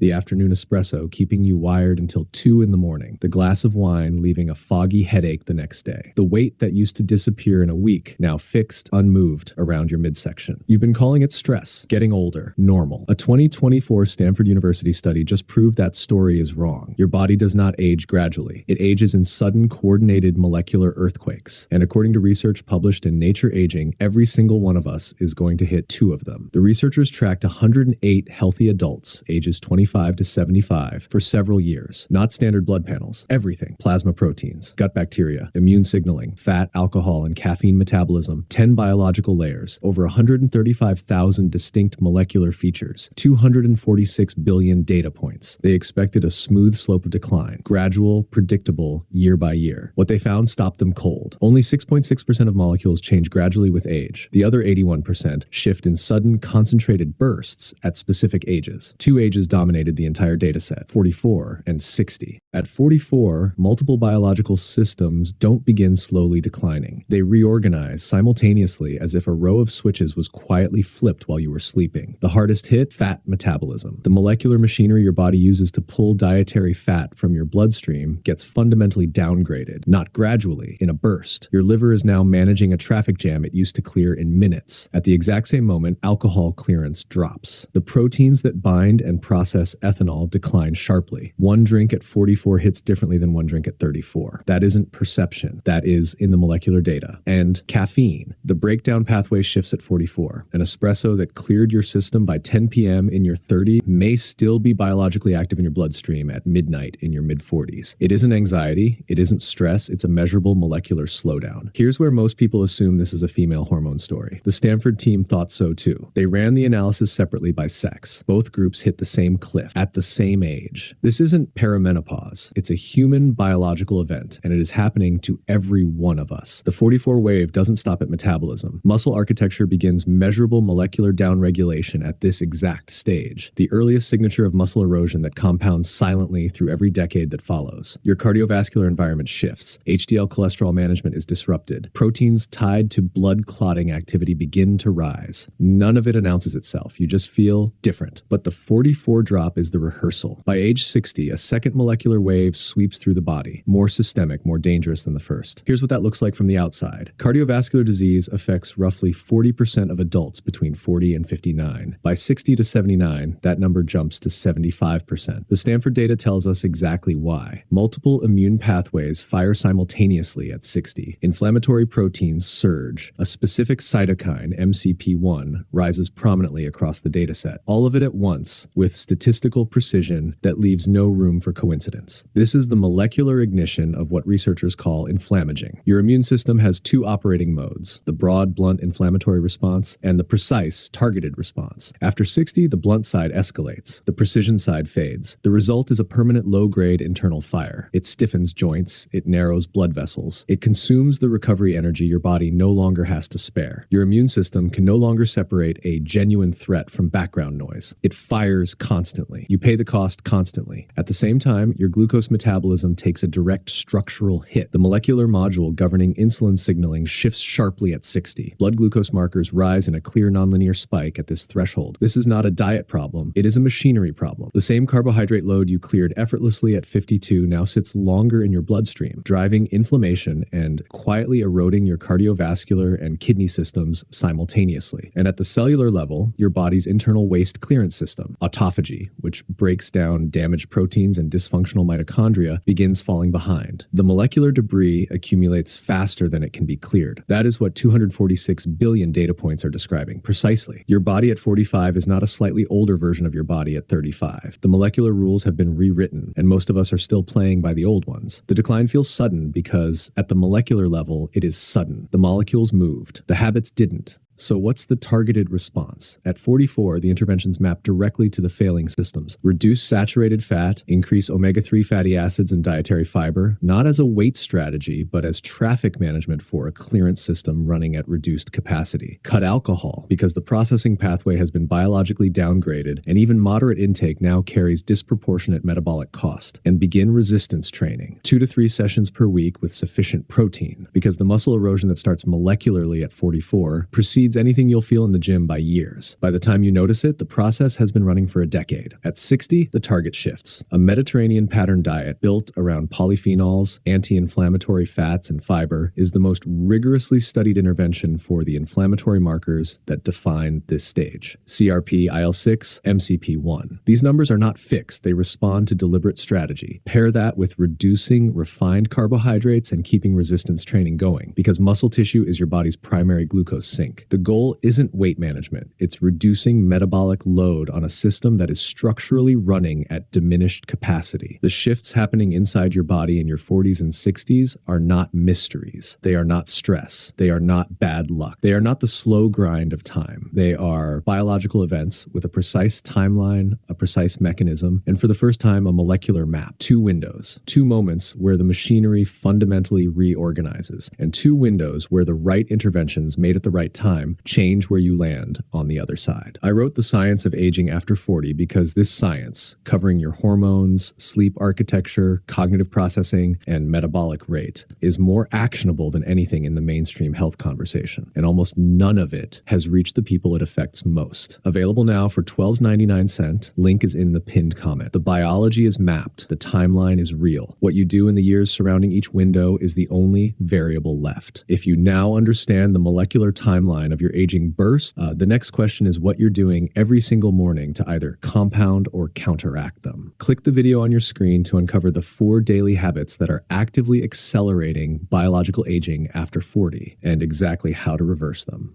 The afternoon espresso keeping you wired until 2 in the morning. The glass of wine leaving a foggy headache the next day. The weight that used to disappear in a week, now fixed, unmoved, around your midsection. You've been calling it stress, getting older, normal. A 2024 Stanford University study just proved that story is wrong. Your body does not age gradually. It ages in sudden, coordinated molecular earthquakes. And according to research published in Nature Aging, every single one of us is going to hit 2 of them. The researchers tracked 108 healthy adults, ages 25 to 75, for several years. Not standard blood panels. Everything. Plasma proteins, gut bacteria, immune signaling, fat, alcohol, and caffeine metabolism, 10 biological layers, over 135,000 distinct molecular features, 246 billion data points. They expected a smooth slope of decline, gradual, predictable, year by year. What they found stopped them cold. Only 6.6% of molecules change gradually with age. The other 81% shift in sudden, concentrated bursts at specific ages. 2 ages dominated the entire dataset, 44 and 60. At 44, multiple biological systems don't begin slowly declining. They reorganize simultaneously as if a row of switches was quietly flipped while you were sleeping. The hardest hit? Fat metabolism. The molecular machinery your body uses to pull dietary fat from your bloodstream gets fundamentally downgraded, not gradually, in a burst. Your liver is now managing a traffic jam it used to clear in minutes. At the exact same moment, alcohol clearance drops. The proteins that bind and process ethanol decline sharply. 1 drink at 44 hits differently than 1 drink at 34. That isn't perception. That is in the molecular data. And caffeine. The breakdown pathway shifts at 44. An espresso that cleared your system by 10 p.m. in your 30s may still be biologically active in your bloodstream at midnight in your mid-40s. It isn't anxiety. It isn't stress. It's a measurable molecular slowdown. Here's where most people assume this is a female hormone story. The Stanford team thought so too. They ran the analysis separately by sex. Both groups hit the same cliff at the same age. This isn't perimenopause. It's a human biological event, and it is happening to every one of us. The 44 wave doesn't stop at metabolism. Muscle architecture begins measurable molecular downregulation at this exact stage, the earliest signature of muscle erosion that compounds silently through every decade that follows. Your cardiovascular environment shifts. HDL cholesterol management is disrupted. Proteins tied to blood clotting activity begin to rise. None of it announces itself. You just feel different. But the 44 drop is the rehearsal. By age 60, a second molecular wave sweeps through the body, more systemic, more dangerous than the first. Here's what that looks like from the outside. Cardiovascular disease affects roughly 40% of adults between 40 and 59. By 60 to 79, that number jumps to 75%. The Stanford data tells us exactly why. Multiple immune pathways fire simultaneously at 60. Inflammatory proteins surge. A specific cytokine, MCP1, rises prominently across the dataset. All of it at once, with statistical precision that leaves no room for coincidence. This is the molecular ignition of what researchers call inflammaging. Your immune system has 2 operating modes, the broad, blunt inflammatory response and the precise, targeted response. After 60, the blunt side escalates. The precision side fades. The result is a permanent low-grade internal fire. It stiffens joints. It narrows blood vessels. It consumes the recovery energy your body no longer has to spare. Your immune system can no longer separate a genuine threat from background noise. It fires constantly. You pay the cost constantly. At the same time, your glucose metabolism takes a direct structural hit. The molecular module governing insulin signaling shifts sharply at 60. Blood glucose markers rise in a clear nonlinear spike at this threshold. This is not a diet problem. It is a machinery problem. The same carbohydrate load you cleared effortlessly at 52 now sits longer in your bloodstream, driving inflammation and quietly eroding your cardiovascular and kidney systems simultaneously. And at the cellular level, your body's internal waste clearance system, autophagy, which breaks down damaged proteins and dysfunctional mitochondria, begins falling behind. The molecular debris accumulates faster than it can be cleared. That is what 246 billion data points are describing, precisely. Your body at 45 is not a slightly older version of your body at 35. The molecular rules have been rewritten, and most of us are still playing by the old ones. The decline feels sudden because, at the molecular level, it is sudden. The molecules moved. The habits didn't. So what's the targeted response? At 44, the interventions map directly to the failing systems. Reduce saturated fat, increase omega-3 fatty acids and dietary fiber, not as a weight strategy, but as traffic management for a clearance system running at reduced capacity. Cut alcohol, because the processing pathway has been biologically downgraded, and even moderate intake now carries disproportionate metabolic cost. And begin resistance training, 2 to 3 sessions per week with sufficient protein, because the muscle erosion that starts molecularly at 44 precedes exceeds anything you'll feel in the gym by years. By the time you notice it, the process has been running for a decade. At 60, the target shifts. A Mediterranean pattern diet built around polyphenols, anti-inflammatory fats, and fiber is the most rigorously studied intervention for the inflammatory markers that define this stage: CRP, IL-6, MCP-1. These numbers are not fixed. They respond to deliberate strategy. Pair that with reducing refined carbohydrates and keeping resistance training going, because muscle tissue is your body's primary glucose sink. The goal isn't weight management. It's reducing metabolic load on a system that is structurally running at diminished capacity. The shifts happening inside your body in your 40s and 60s are not mysteries. They are not stress. They are not bad luck. They are not the slow grind of time. They are biological events with a precise timeline, a precise mechanism, and for the first time, a molecular map. Two windows, two moments where the machinery fundamentally reorganizes, and two windows where the right interventions made at the right time change where you land on the other side. I wrote The Science of Aging After 40 because this science, covering your hormones, sleep architecture, cognitive processing, and metabolic rate, is more actionable than anything in the mainstream health conversation, and almost none of it has reached the people it affects most. Available now for $12.99. Link is in the pinned comment. The biology is mapped. The timeline is real. What you do in the years surrounding each window is the only variable left. If you now understand the molecular timeline of your aging burst, the next question is what you're doing every single morning to either compound or counteract them. Click the video on your screen to uncover the 4 daily habits that are actively accelerating biological aging after 40 and exactly how to reverse them.